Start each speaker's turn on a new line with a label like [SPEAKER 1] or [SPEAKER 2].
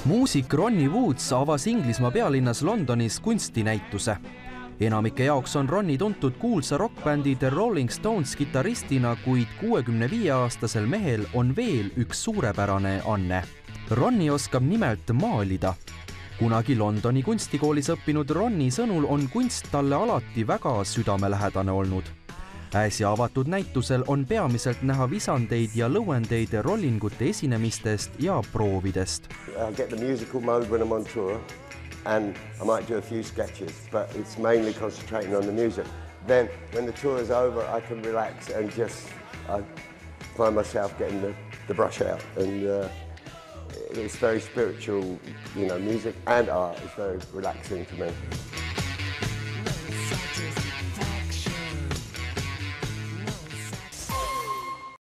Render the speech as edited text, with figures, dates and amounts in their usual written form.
[SPEAKER 1] Muusik Ronnie Woods avas Inglismaa pealinnas Londonis kunstinäituse. Enamike jaoks on Ronnie tuntud kuulsa rockbändi The Rolling Stones kitaristina, kuid 65-aastasel mehel on veel üks suurepärane anne. Ronnie oskab nimelt maalida. Kunagi Londoni kunstikoolis õppinud Ronnie sõnul on kunst talle alati väga südamelähedane olnud. Äsja avatud näitusel on peamiselt näha visandeid ja lõuendeid rollingute esinemistest ja proovidest.
[SPEAKER 2] I get the musical mode when I'm on tour and I might do a few sketches, but it's mainly concentrating on the music. Then when the tour is over, I can relax and just I find myself getting the brush out, and it's very spiritual, music and art is very relaxing to me.